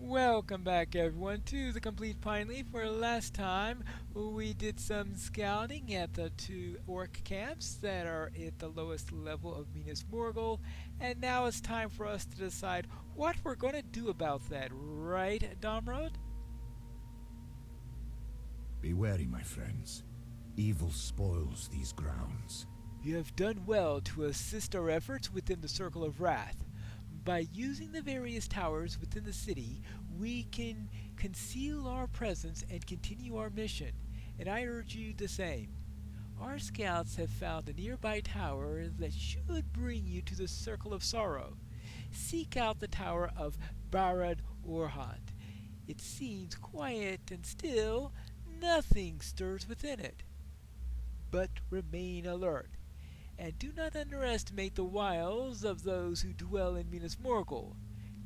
Welcome back everyone to the Complete Pineleaf, where last time we did some scouting at the two orc camps that are at the lowest level of Minas Morgul, and now it's time for us to decide what we're going to do about that, right, Domrod? Be wary, my friends. Evil spoils these grounds. You have done well to assist our efforts within the Circle of Wrath. By using the various towers within the city, we can conceal our presence and continue our mission, and I urge you the same. Our scouts have found a nearby tower that should bring you to the Circle of Sorrow. Seek out the tower of Barad Orhant. It seems quiet and still, nothing stirs within it. But remain alert, and do not underestimate the wiles of those who dwell in Minas Morgul.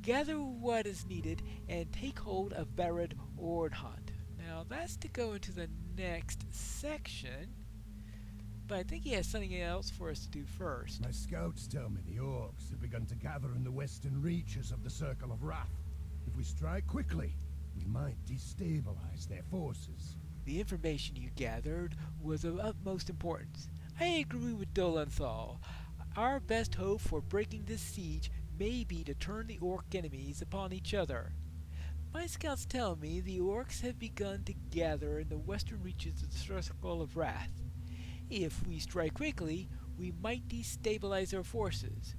Gather what is needed and take hold of Barad Orhant. Now that's to go into the next section, but I think he has something else for us to do first. My scouts tell me the orcs have begun to gather in the western reaches of the Circle of Wrath. If we strike quickly, we might destabilize their forces. The information you gathered was of utmost importance. I agree with Dolenthal. Our best hope for breaking this siege may be to turn the orc enemies upon each other. My scouts tell me the orcs have begun to gather in the western reaches of the Circle of Wrath. If we strike quickly, we might destabilize their forces.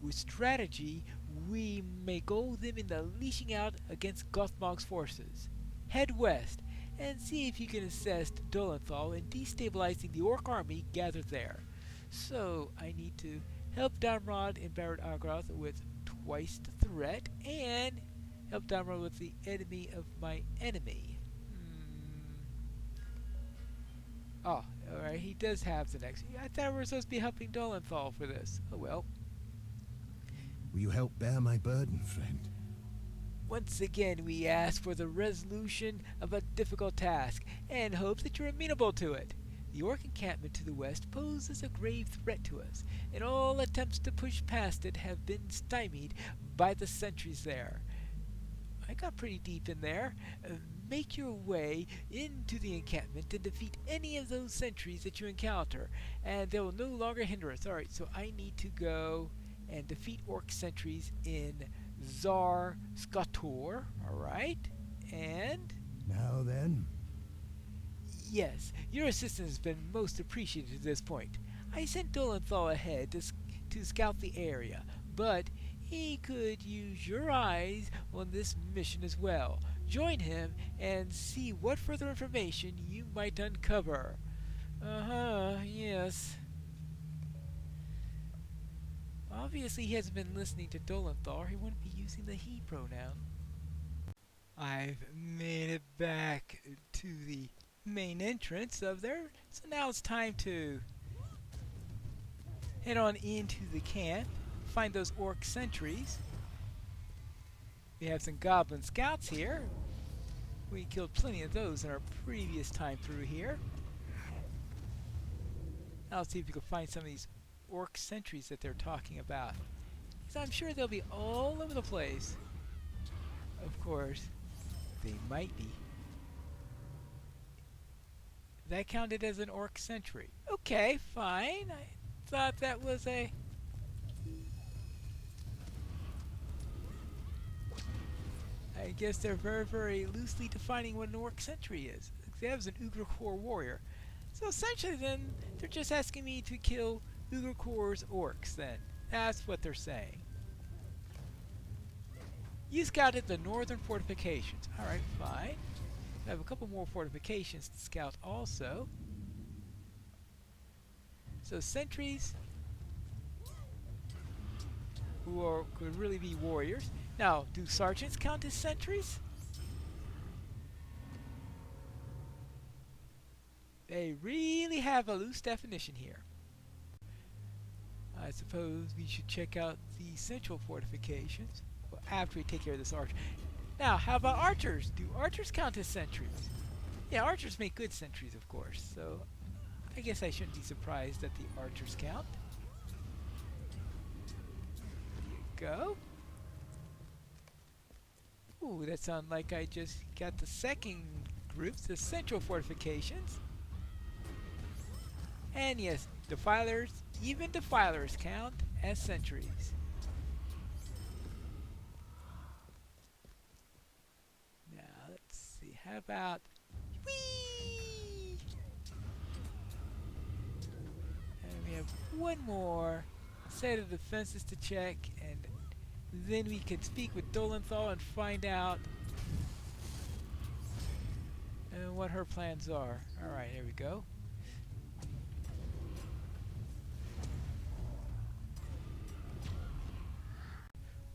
With strategy, we may goal them into leashing out against Gothmog's forces. Head west and see if you can assist Dolenthal in destabilizing the orc army gathered there. So I need to help Damrod and Barad Agrath with twice the threat, and help Damrod with the enemy of my enemy. Oh, alright, he does have the next. I thought we were supposed to be helping Dolenthal for this. Oh well. Will you help bear my burden, friend? Once again, we ask for the resolution of a difficult task, and hope that you're amenable to it. The orc encampment to the west poses a grave threat to us, and all attempts to push past it have been stymied by the sentries there. I got pretty deep in there. Make your way into the encampment and defeat any of those sentries that you encounter, and they will no longer hinder us. Alright, so I need to go and defeat orc sentries in Zar Skator, alright, and... Now then? Yes, your assistance has been most appreciated at this point. I sent Dolenthal ahead to scout the area, but he could use your eyes on this mission as well. Join him and see what further information you might uncover. Yes. Obviously he hasn't been listening to Dolenthal, or he wouldn't be using the he pronoun. I've made it back to the main entrance of there, so now it's time to head on into the camp, find those orc sentries. We have some goblin scouts here. We killed plenty of those in our previous time through here. Now let's see if we can find some of these orc sentries that they're talking about, because I'm sure they'll be all over the place. Of course, they might be. That counted as an orc sentry. Okay, fine. I thought that was a... I guess they're very, very loosely defining what an orc sentry is. That was an Ugrkor warrior. So essentially then, they're just asking me to kill Ugrkor's orcs then. That's what they're saying. You scouted the northern fortifications. Alright, fine. I have a couple more fortifications to scout also. So sentries who could really be warriors. Now, do sergeants count as sentries? They really have a loose definition here. I suppose we should check out the central fortifications after we take care of this archer. Now, how about archers? Do archers count as sentries? Yeah, archers make good sentries, of course, so I guess I shouldn't be surprised that the archers count. There you go. Ooh, that sounds like I just got the second group, the central fortifications. And yes, defilers, even defilers count as sentries. Now, let's see, how about... Whee! And we have one more set of defenses to check, and then we can speak with Dolenthal and find out what her plans are. Alright, here we go.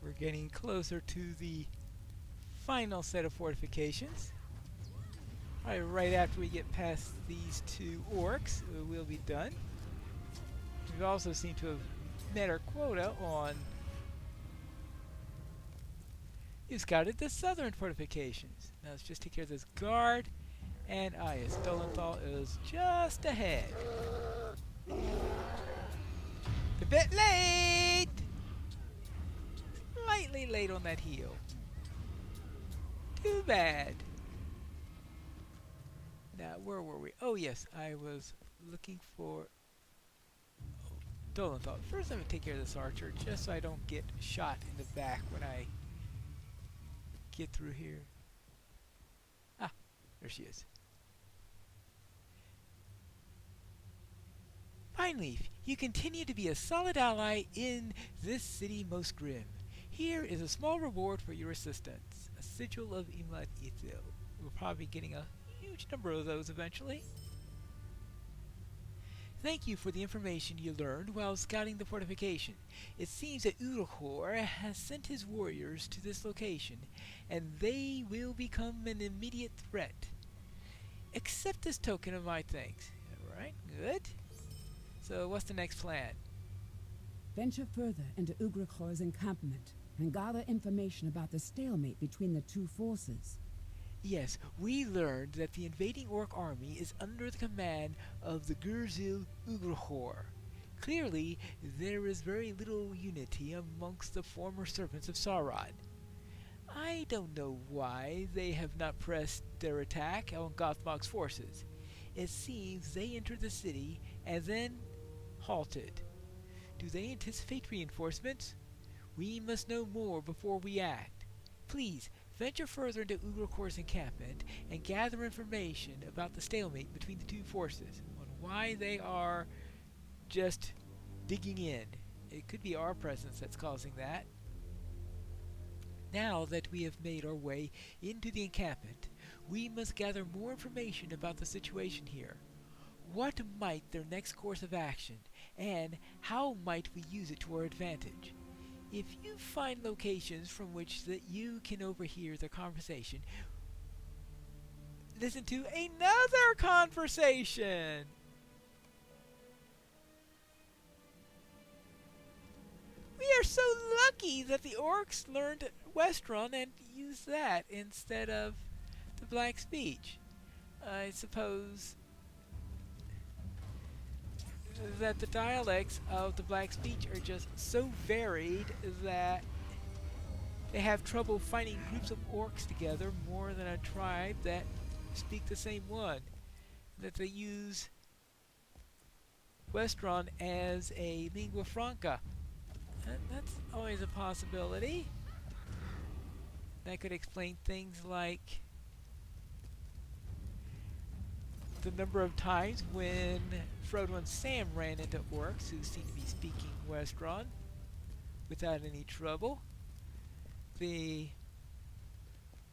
We're getting closer to the final set of fortifications. Right after we get past these two orcs, we'll be done. We've also seemed to have met our quota on... You scouted the southern fortifications. Now let's just take care of this guard. And yes, Dolenthal is just ahead. A bit late! Slightly late on that heel. Too bad. Now, where were we? Oh yes, I was looking for Dolenthal. First, I'm going to take care of this archer, just so I don't get shot in the back when I get through here. Ah, there she is. Pineleaf, you continue to be a solid ally in this city most grim. Here is a small reward for your assistance. A sigil of Imad Ithil. We'll probably be getting a huge number of those eventually. Thank you for the information you learned while scouting the fortification. It seems that Urahor has sent his warriors to this location, and they will become an immediate threat. Accept this token of my thanks. Alright, good. So what's the next plan? Venture further into Ugrachor's encampment and gather information about the stalemate between the two forces. Yes, we learned that the invading orc army is under the command of the Gurzil Ugrachor. Clearly, there is very little unity amongst the former servants of Sauron. I don't know why they have not pressed their attack on Gothmog's forces. It seems they entered the city and then halted. Do they anticipate reinforcements? We must know more before we act. Please, venture further into Ugrachor's encampment and gather information about the stalemate between the two forces, on why they are just digging in. It could be our presence that's causing that. Now that we have made our way into the encampment, we must gather more information about the situation here. What might their next course of action, and how might we use it to our advantage? If you find locations from which that you can overhear their conversation, listen to another conversation! We are so lucky that the orcs learned Westron and used that instead of the Black Speech. I suppose that the dialects of the Black Speech are just so varied that they have trouble finding groups of orcs together more than a tribe that speak the same one. That they use Westron as a lingua franca. And that's always a possibility. That could explain things like the number of times when Frodo and Sam ran into orcs who seemed to be speaking Westron without any trouble. The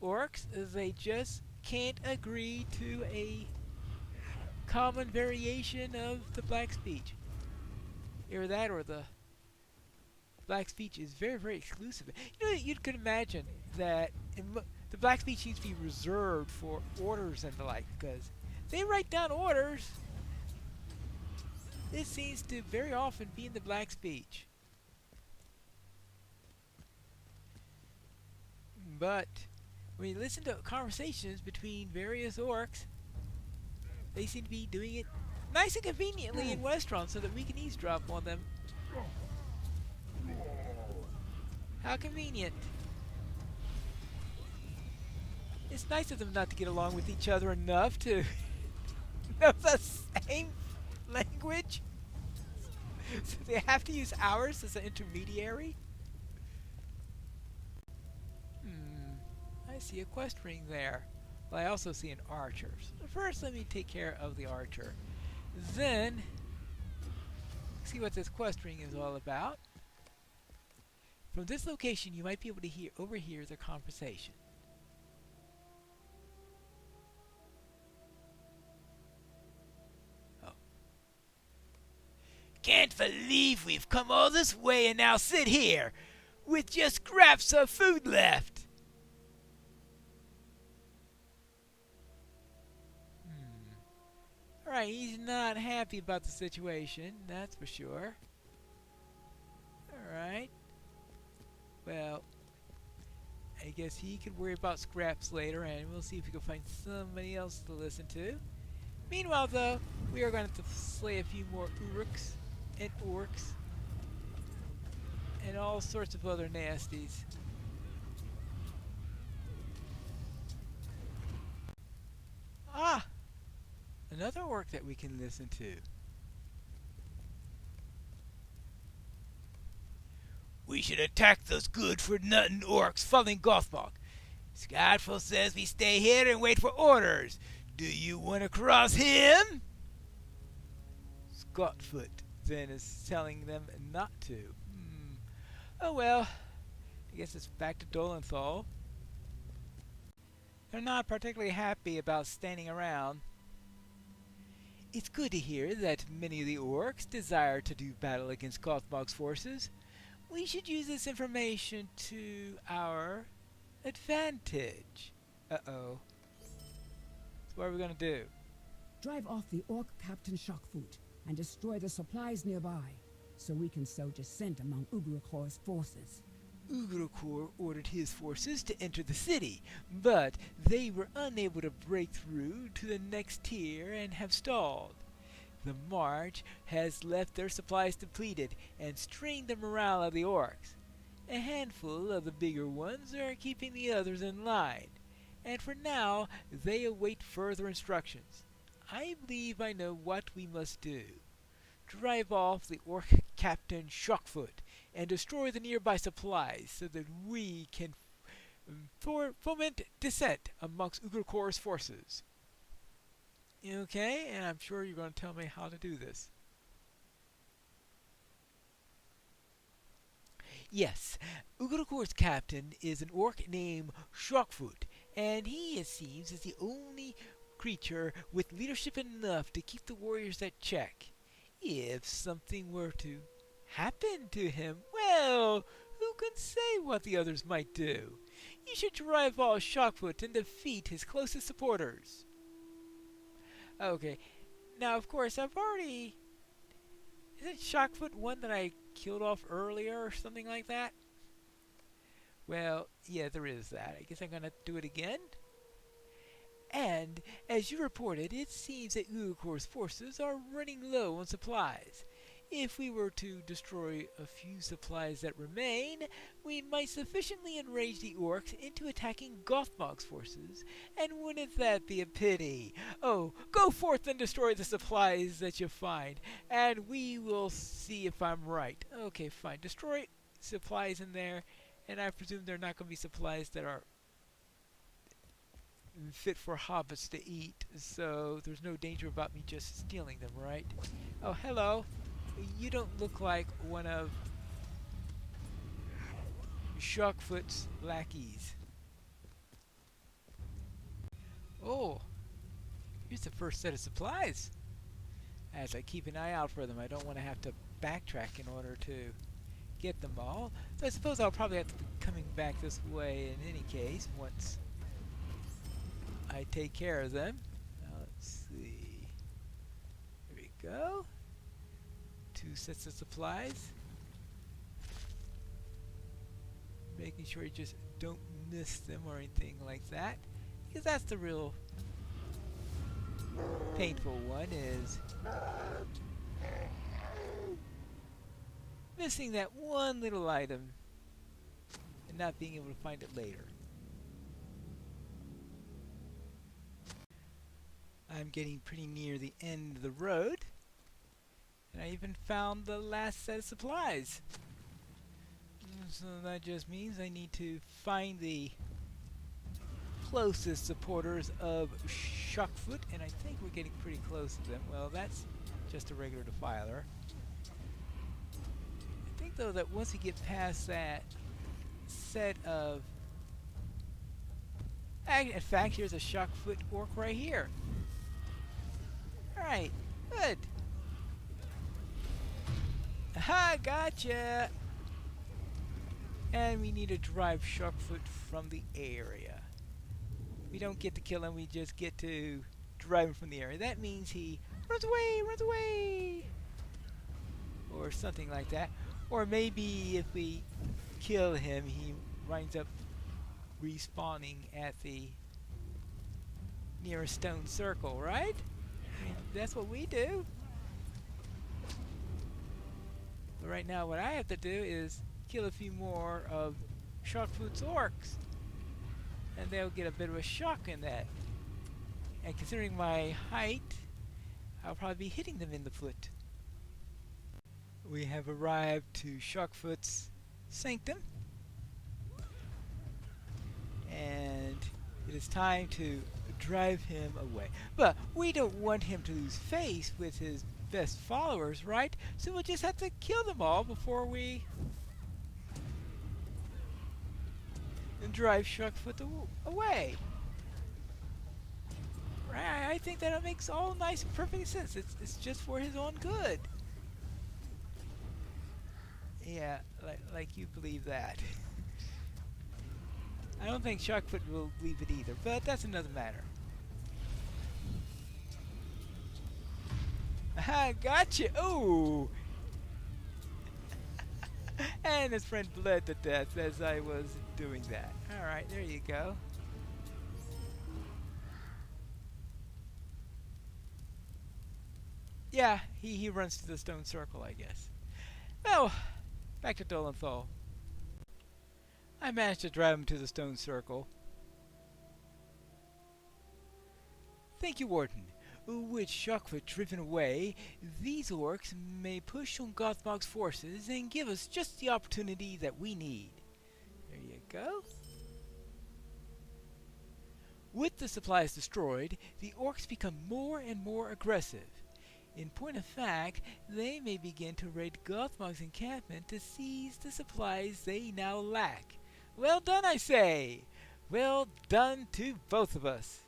orcs, they just can't agree to a common variation of the Black Speech. Either that or the Black Speech is very, very exclusive. You know, you could imagine that the Black Speech seems to be reserved for orders and the like, because they write down orders. This seems to very often be in the Black Speech. But when you listen to conversations between various orcs, they seem to be doing it nice and conveniently in Westron so that we can eavesdrop on them. How convenient. It's nice of them not to get along with each other enough to know the same language. So they have to use ours as an intermediary? I see a quest ring there. Well, I also see an archer. So first, let me take care of the archer. Then, see what this quest ring is all about. From this location, you might be able to overhear their conversation. Oh. Can't believe we've come all this way and now sit here with just scraps of food left. Alright, he's not happy about the situation, that's for sure. Alright. Well, I guess he could worry about scraps later, and we'll see if we can find somebody else to listen to. Meanwhile, though, we are going to slay a few more urks and orcs and all sorts of other nasties. Ah! Another orc that we can listen to. We should attack those good-for-nothing orcs following Gothmog. Scoutful says we stay here and wait for orders. Do you want to cross him? Scottfoot then is telling them not to. Oh well, I guess it's back to Dolenthal. They're not particularly happy about standing around. It's good to hear that many of the orcs desire to do battle against Gothmog's forces. We should use this information to our advantage. Uh-oh. So what are we going to do? Drive off the orc Captain Shockfoot and destroy the supplies nearby, so we can sow dissent among Ugrakor's forces. Ugrakor ordered his forces to enter the city, but they were unable to break through to the next tier and have stalled. The march has left their supplies depleted and strained the morale of the orcs. A handful of the bigger ones are keeping the others in line, and for now they await further instructions. I believe I know what we must do. Drive off the orc Captain Shockfoot and destroy the nearby supplies so that we can foment dissent amongst Ugrakor's forces. Okay, and I'm sure you're going to tell me how to do this. Yes, Ugrakor's captain is an orc named Shockfoot, and he, it seems, is the only creature with leadership enough to keep the warriors at check. If something were to happen to him, well, who can say what the others might do? You should drive off Shockfoot and defeat his closest supporters. Okay, now of course I've already... Isn't Shockfoot one that I killed off earlier or something like that? Well, yeah, there is that. I guess I'm gonna do it again. And, as you reported, it seems that Ugrakor's forces are running low on supplies. If we were to destroy a few supplies that remain, we might sufficiently enrage the orcs into attacking Gothmog's forces, and wouldn't that be a pity? Oh, go forth and destroy the supplies that you find, and we will see if I'm right. Okay, fine. Destroy supplies in there, and I presume they're not going to be supplies that are fit for hobbits to eat, so there's no danger about me just stealing them, right? Oh, hello. You don't look like one of Shockfoot's lackeys. Oh, here's the first set of supplies. As I keep an eye out for them, I don't want to have to backtrack in order to get them all. So I suppose I'll probably have to be coming back this way in any case once I take care of them. Now let's see. There we go. 2 sets of supplies. Making sure you just don't miss them or anything like that, because that's the real painful one, is missing that one little item and not being able to find it later. I'm getting pretty near the end of the road. And I even found the last set of supplies. So that just means I need to find the closest supporters of Shockfoot, and I think we're getting pretty close to them. Well, that's just a regular defiler. I think, though, that once we get past that set of... In fact, here's a Shockfoot orc right here. Alright, good. Aha, gotcha! And we need to drive Shockfoot from the area. We don't get to kill him, we just get to drive him from the area. That means he runs away! Or something like that. Or maybe if we kill him, he winds up respawning at the nearest stone circle, right? I mean, that's what we do. But right now what I have to do is kill a few more of Shockfoot's orcs. And they'll get a bit of a shock in that. And considering my height, I'll probably be hitting them in the foot. We have arrived to Shockfoot's sanctum. And it is time to drive him away. But we don't want him to lose face with his best followers, right? So we'll just have to kill them all before we drive Shockfoot away. Right, I think that it makes all nice and perfect sense. It's just for his own good. Yeah, like you believe that. I don't think Shockfoot will believe it either, but that's another matter. Aha, gotcha! Ooh! And his friend bled to death as I was doing that. Alright, there you go. Yeah, he runs to the stone circle, I guess. Well, back to Dolenthal. I managed to drive him to the stone circle. Thank you, Warden. With Shockfoot driven away, these orcs may push on Gothmog's forces and give us just the opportunity that we need. There you go. With the supplies destroyed, the orcs become more and more aggressive. In point of fact, they may begin to raid Gothmog's encampment to seize the supplies they now lack. Well done, I say! Well done to both of us.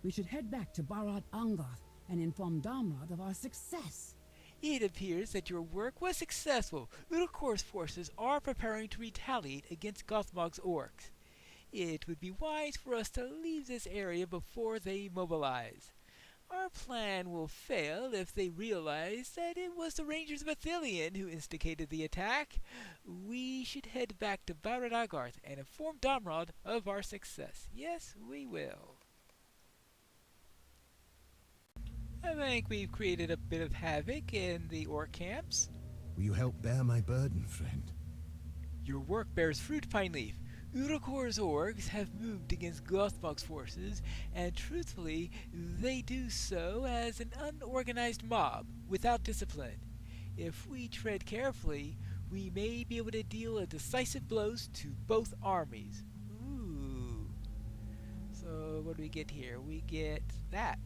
We should head back to Barad Angarth and inform Damrod of our success. It appears that your work was successful. Urukor's forces are preparing to retaliate against Gothmog's orcs. It would be wise for us to leave this area before they mobilize. Our plan will fail if they realize that it was the Rangers of Athelion who instigated the attack. We should head back to Barad Angarth and inform Damrod of our success. Yes, we will. I think we've created a bit of havoc in the orc camps. Will you help bear my burden, friend? Your work bears fruit, Pineleaf. Urukor's orcs have moved against Gothmog's forces, and truthfully, they do so as an unorganized mob, without discipline. If we tread carefully, we may be able to deal a decisive blows to both armies. Ooh. So what do we get here? We get that.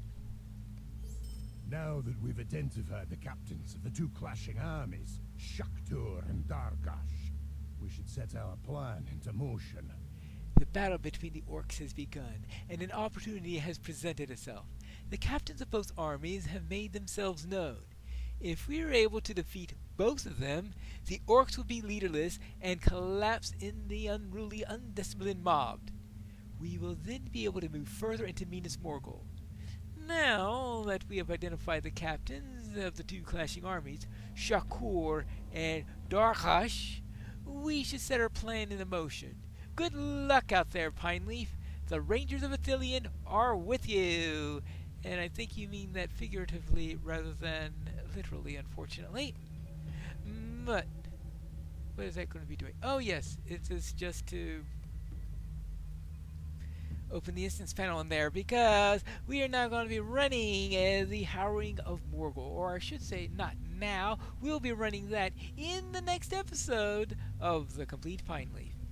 Now that we've identified the captains of the two clashing armies, Shaktur and Dargash, we should set our plan into motion. The battle between the orcs has begun, and an opportunity has presented itself. The captains of both armies have made themselves known. If we are able to defeat both of them, the orcs will be leaderless and collapse in the unruly, undisciplined mob. We will then be able to move further into Minas Morgul. Now that we have identified the captains of the two clashing armies, Shakur and Dargash, we should set our plan into motion. Good luck out there, Pineleaf. The Rangers of Athelion are with you. And I think you mean that figuratively rather than literally, unfortunately. But what is that going to be doing? Oh yes, it is just to... open the instance panel in there because we are now going to be running the Howling of Morgul, or I should say not now, we'll be running that in the next episode of The Complete Pineleaf.